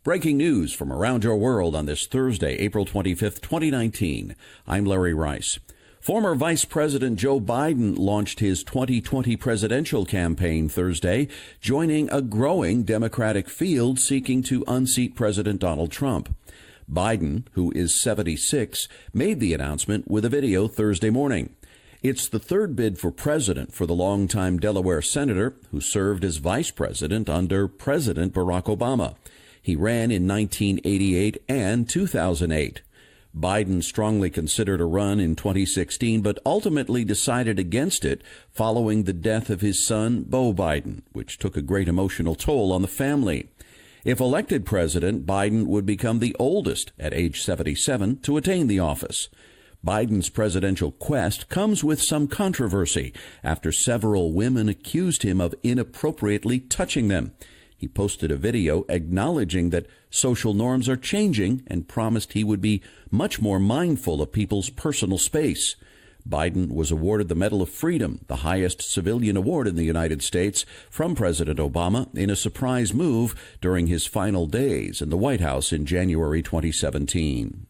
Breaking news from around your world on this Thursday, April 25th, 2019. I'm Larry Rice. Former Vice President Joe Biden launched his 2020 presidential campaign Thursday, joining a growing Democratic field seeking to unseat President Donald Trump. Biden, who is 76, made the announcement with a video Thursday morning. It's the third bid for president for the longtime Delaware senator who served as vice president under President Barack Obama. He ran in 1988 and 2008. Biden strongly considered a run in 2016, but ultimately decided against it following the death of his son, Beau Biden, which took a great emotional toll on the family. If elected president, Biden would become the oldest at age 77 to attain the office. Biden's presidential quest comes with some controversy after several women accused him of inappropriately touching them. He posted a video acknowledging that social norms are changing and promised he would be much more mindful of people's personal space. Biden was awarded the Medal of Freedom, the highest civilian award in the United States, from President Obama in a surprise move during his final days in the White House in January 2017.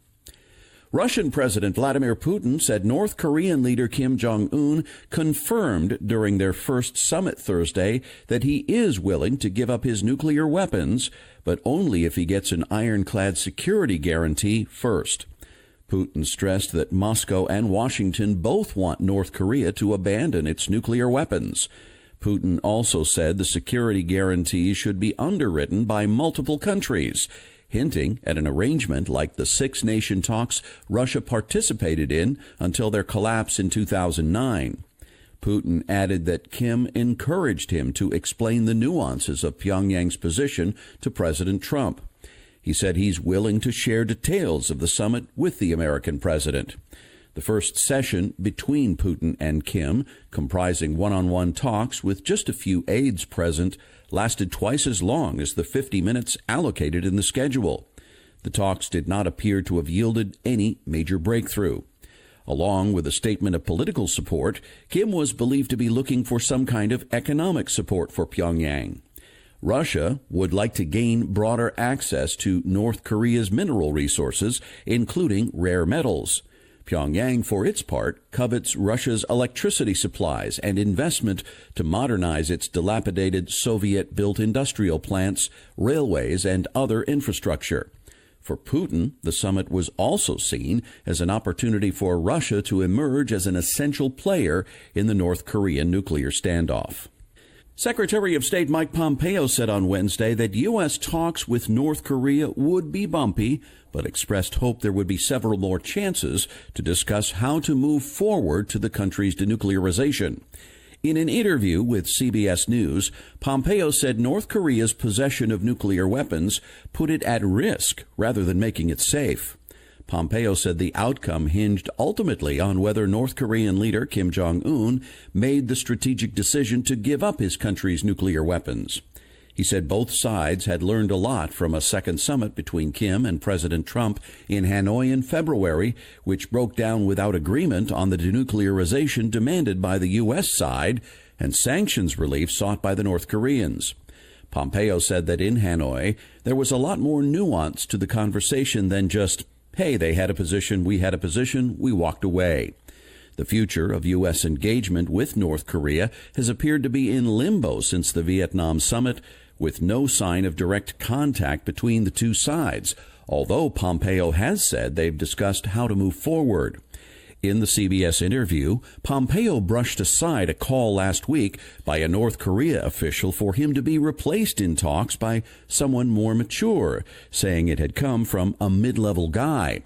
Russian President Vladimir Putin said North Korean leader Kim Jong-un confirmed during their first summit Thursday that he is willing to give up his nuclear weapons, but only if he gets an ironclad security guarantee first. Putin stressed that Moscow and Washington both want North Korea to abandon its nuclear weapons. Putin also said the security guarantee should be underwritten by multiple countries, hinting at an arrangement like the six-nation talks Russia participated in until their collapse in 2009. Putin added that Kim encouraged him to explain the nuances of Pyongyang's position to President Trump. He said he's willing to share details of the summit with the American president. The first session between Putin and Kim, comprising one-on-one talks with just a few aides present, lasted twice as long as the 50 minutes allocated in the schedule. The talks did not appear to have yielded any major breakthrough. Along with a statement of political support, Kim was believed to be looking for some kind of economic support for Pyongyang. Russia would like to gain broader access to North Korea's mineral resources, including rare metals. Pyongyang, for its part, covets Russia's electricity supplies and investment to modernize its dilapidated Soviet-built industrial plants, railways, and other infrastructure. For Putin, the summit was also seen as an opportunity for Russia to emerge as an essential player in the North Korean nuclear standoff. Secretary of State Mike Pompeo said on Wednesday that U.S. talks with North Korea would be bumpy, but expressed hope there would be several more chances to discuss how to move forward to the country's denuclearization. In an interview with CBS News, Pompeo said North Korea's possession of nuclear weapons put it at risk rather than making it safe. Pompeo said the outcome hinged ultimately on whether North Korean leader Kim Jong-un made the strategic decision to give up his country's nuclear weapons. He said both sides had learned a lot from a second summit between Kim and President Trump in Hanoi in February, which broke down without agreement on the denuclearization demanded by the U.S. side and sanctions relief sought by the North Koreans. Pompeo said that in Hanoi, there was a lot more nuance to the conversation than just, hey, they had a position, we had a position, we walked away. The future of U.S. engagement with North Korea has appeared to be in limbo since the Vietnam summit, with no sign of direct contact between the two sides, although Pompeo has said they've discussed how to move forward. In the CBS interview, Pompeo brushed aside a call last week by a North Korea official for him to be replaced in talks by someone more mature, saying it had come from a mid-level guy.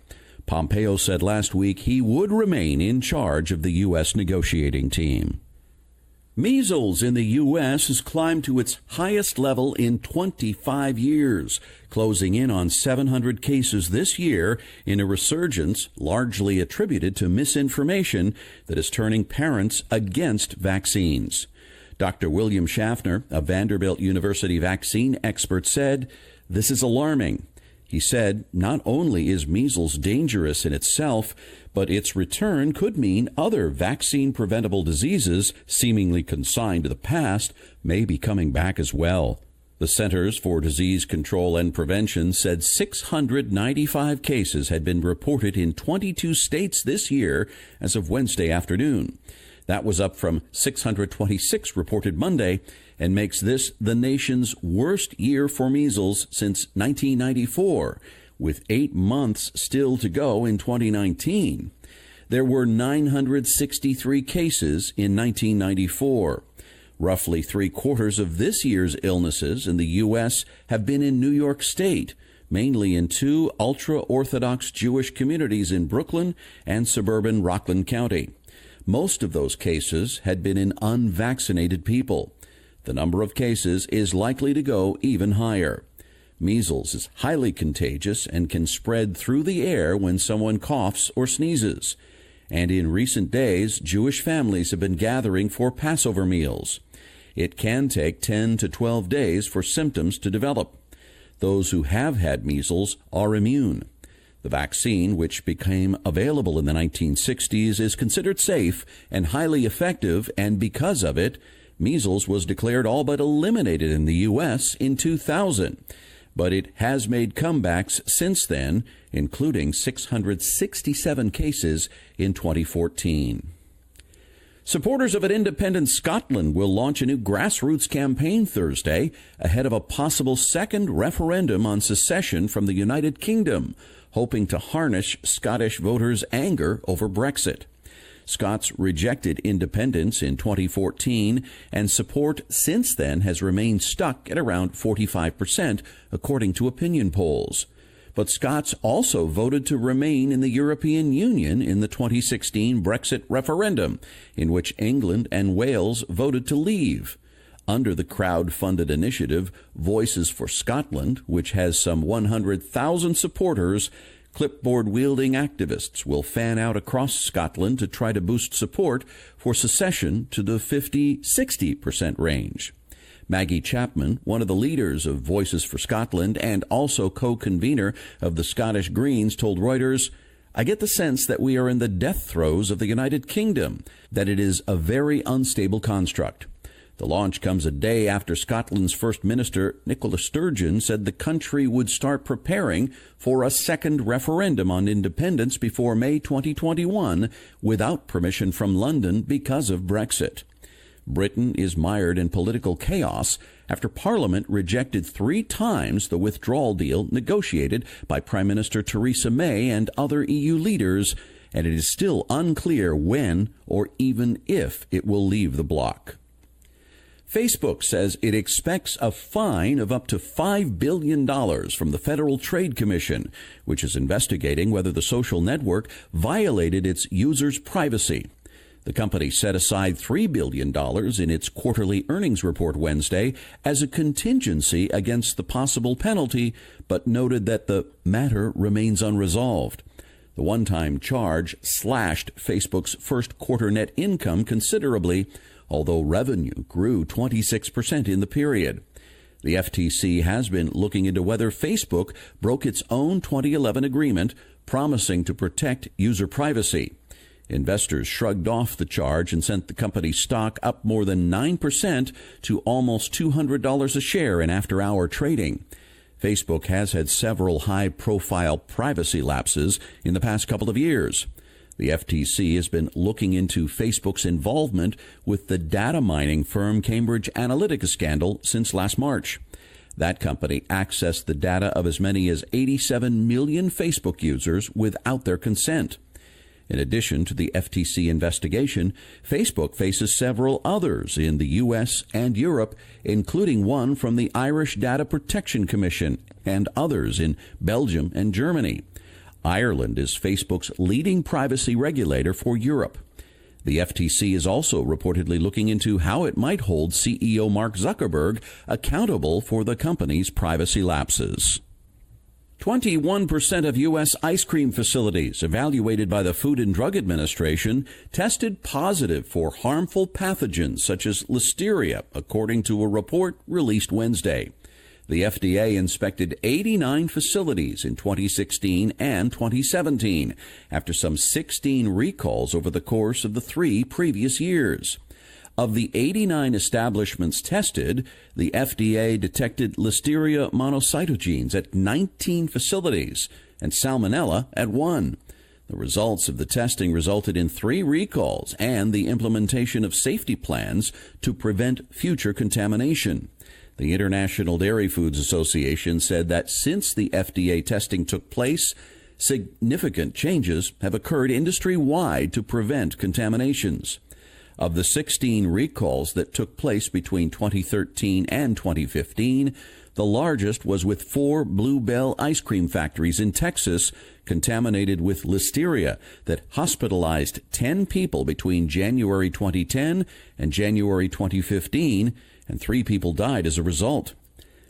Pompeo said last week he would remain in charge of the U.S. negotiating team. Measles in the U.S. has climbed to its highest level in 25 years, closing in on 700 cases this year in a resurgence largely attributed to misinformation that is turning parents against vaccines. Dr. William Schaffner, a Vanderbilt University vaccine expert, said, "This is alarming." He said not only is measles dangerous in itself, but its return could mean other vaccine-preventable diseases seemingly consigned to the past may be coming back as well. The Centers for Disease Control and Prevention said 695 cases had been reported in 22 states this year as of Wednesday afternoon. That was up from 626 reported Monday and makes this the nation's worst year for measles since 1994, with 8 months still to go in 2019. There were 963 cases in 1994. Roughly 3/4 of this year's illnesses in the U.S. have been in New York State, mainly in 2 ultra-Orthodox Jewish communities in Brooklyn and suburban Rockland County. Most of those cases had been in unvaccinated people. The number of cases is likely to go even higher. Measles is highly contagious and can spread through the air when someone coughs or sneezes. And in recent days, Jewish families have been gathering for Passover meals. It can take 10 to 12 days for symptoms to develop. Those who have had measles are immune. The vaccine, which became available in the 1960s, is considered safe and highly effective, and because of it, measles was declared all but eliminated in the U.S. in 2000. But it has made comebacks since then, including 667 cases in 2014. Supporters of an independent Scotland will launch a new grassroots campaign Thursday ahead of a possible second referendum on secession from the United Kingdom, hoping to harness Scottish voters' anger over Brexit. Scots rejected independence in 2014, and support since then has remained stuck at around 45%, according to opinion polls. But Scots also voted to remain in the European Union in the 2016 Brexit referendum, in which England and Wales voted to leave. Under the crowd-funded initiative Voices for Scotland, which has some 100,000 supporters, clipboard-wielding activists will fan out across Scotland to try to boost support for secession to the 50-60% range. Maggie Chapman, one of the leaders of Voices for Scotland and also co-convener of the Scottish Greens, told Reuters, "I get the sense that we are in the death throes of the United Kingdom, that it is a very unstable construct." The launch comes a day after Scotland's First Minister, Nicola Sturgeon, said the country would start preparing for a second referendum on independence before May 2021 without permission from London because of Brexit. Britain is mired in political chaos after Parliament rejected 3 times the withdrawal deal negotiated by Prime Minister Theresa May and other EU leaders, and it is still unclear when or even if it will leave the bloc. Facebook says it expects a fine of up to $5 billion from the Federal Trade Commission, which is investigating whether the social network violated its users' privacy. The company set aside $3 billion in its quarterly earnings report Wednesday as a contingency against the possible penalty, but noted that the matter remains unresolved. The one-time charge slashed Facebook's first quarter net income considerably, although revenue grew 26% in the period. The FTC has been looking into whether Facebook broke its own 2011 agreement promising to protect user privacy. Investors shrugged off the charge and sent the company's stock up more than 9% to almost $200 a share in after-hour trading. Facebook has had several high-profile privacy lapses in the past couple of years. The FTC has been looking into Facebook's involvement with the data mining firm Cambridge Analytica scandal since last March. That company accessed the data of as many as 87 million Facebook users without their consent. In addition to the FTC investigation, Facebook faces several others in the U.S. and Europe, including one from the Irish Data Protection Commission and others in Belgium and Germany. Ireland is Facebook's leading privacy regulator for Europe. The FTC is also reportedly looking into how it might hold CEO Mark Zuckerberg accountable for the company's privacy lapses. 21% of U.S. ice cream facilities evaluated by the Food and Drug Administration tested positive for harmful pathogens such as listeria, according to a report released Wednesday. The FDA inspected 89 facilities in 2016 and 2017, after some 16 recalls over the course of the 3 previous years. Of the 89 establishments tested, the FDA detected Listeria monocytogenes at 19 facilities and Salmonella at 1. The results of the testing resulted in 3 recalls and the implementation of safety plans to prevent future contamination. The International Dairy Foods Association said that since the FDA testing took place, significant changes have occurred industry-wide to prevent contaminations. Of the 16 recalls that took place between 2013 and 2015, the largest was with 4 Blue Bell ice cream factories in Texas contaminated with listeria that hospitalized 10 people between January 2010 and January 2015, and 3 people died as a result.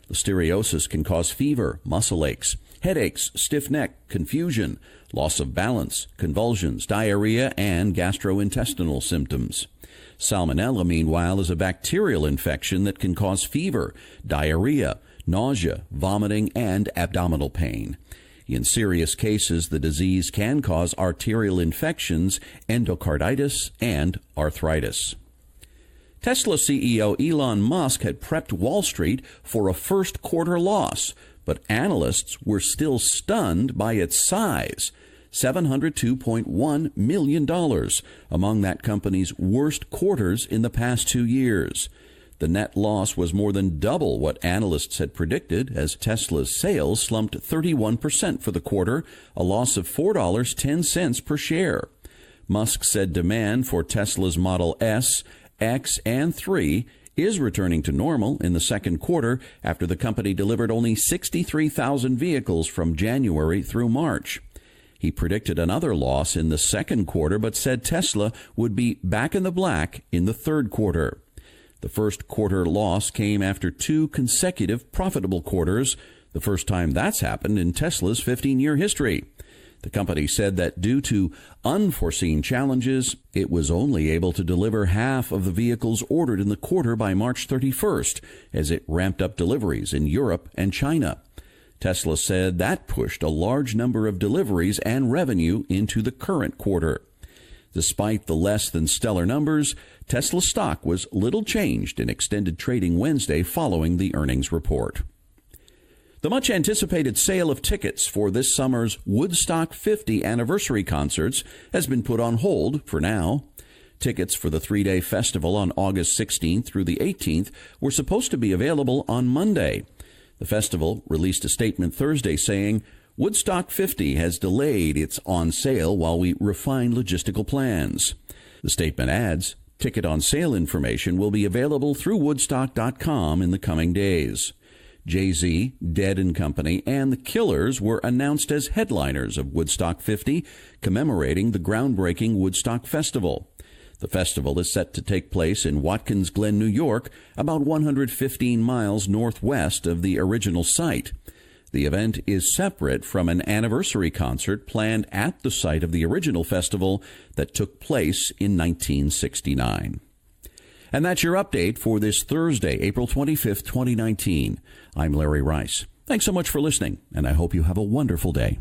Listeriosis can cause fever, muscle aches, headaches, stiff neck, confusion, loss of balance, convulsions, diarrhea, and gastrointestinal symptoms. Salmonella, meanwhile, is a bacterial infection that can cause fever, diarrhea, nausea, vomiting, and abdominal pain. In serious cases, the disease can cause arterial infections, endocarditis, and arthritis. Tesla CEO Elon Musk had prepped Wall Street for a first quarter loss, but analysts were still stunned by its size. $702.1 million, among that company's worst quarters in the past 2 years. The net loss was more than double what analysts had predicted, as Tesla's sales slumped 31% for the quarter, a loss of $4.10 per share. Musk said demand for Tesla's Model S, X, and 3 is returning to normal in the second quarter after the company delivered only 63,000 vehicles from January through March. He predicted another loss in the second quarter, but said Tesla would be back in the black in the third quarter. The first quarter loss came after 2 consecutive profitable quarters, the first time that's happened in Tesla's 15-year history. The company said that due to unforeseen challenges, it was only able to deliver half of the vehicles ordered in the quarter by March 31st, as it ramped up deliveries in Europe and China. Tesla said that pushed a large number of deliveries and revenue into the current quarter. Despite the less than stellar numbers, Tesla stock was little changed in extended trading Wednesday following the earnings report. The much-anticipated sale of tickets for this summer's Woodstock 50 anniversary concerts has been put on hold for now. Tickets for the 3-day festival on August 16th through the 18th were supposed to be available on Monday. The festival released a statement Thursday saying, Woodstock 50 has delayed its on sale while we refine logistical plans. The statement adds, ticket on sale information will be available through Woodstock.com in the coming days. Jay-Z, Dead & Company, and The Killers were announced as headliners of Woodstock 50, commemorating the groundbreaking Woodstock Festival. The festival is set to take place in Watkins Glen, New York, about 115 miles northwest of the original site. The event is separate from an anniversary concert planned at the site of the original festival that took place in 1969. And that's your update for this Thursday, April 25th, 2019. I'm Larry Rice. Thanks so much for listening, and I hope you have a wonderful day.